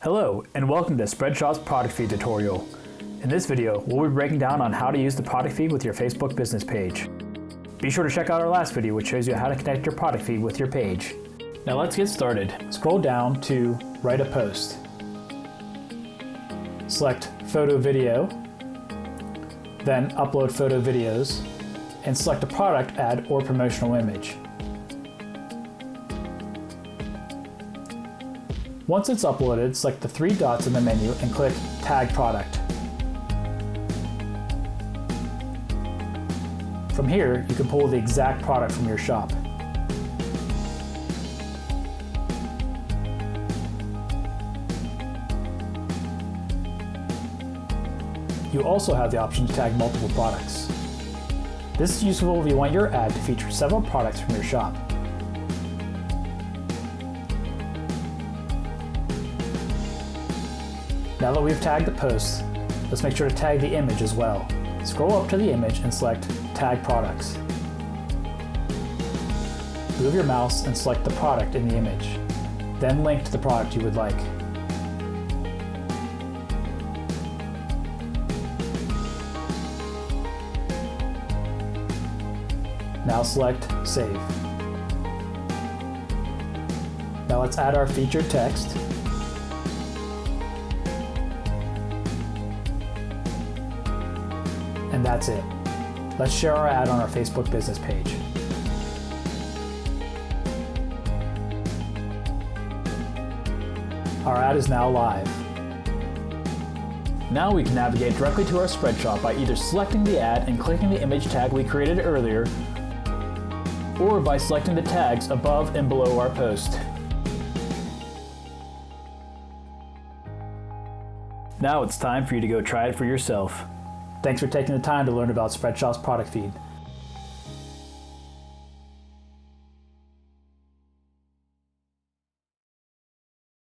Hello, and welcome to Spreadshop's product feed tutorial. In this video, we'll be breaking down on how to use the product feed with your Facebook business page. Be sure to check out our last video, which shows you how to connect your product feed with your page. Now let's get started. Scroll down to Write a Post. Select Photo Video, then Upload Photo Videos, and select a product, ad, or promotional image. Once it's uploaded, select the three dots in the menu and click Tag Product. From here, you can pull the exact product from your shop. You also have the option to tag multiple products. This is useful if you want your ad to feature several products from your shop. Now that we've tagged the post, let's make sure to tag the image as well. Scroll up to the image and select Tag Products. Move your mouse and select the product in the image. Then link to the product you would like. Now select Save. Now let's add our featured text. And that's it. Let's share our ad on our Facebook business page. Our ad is now live. Now we can navigate directly to our Spreadshop by either selecting the ad and clicking the image tag we created earlier, or by selecting the tags above and below our post. Now it's time for you to go try it for yourself. Thanks for taking the time to learn about Spreadshop's product feed.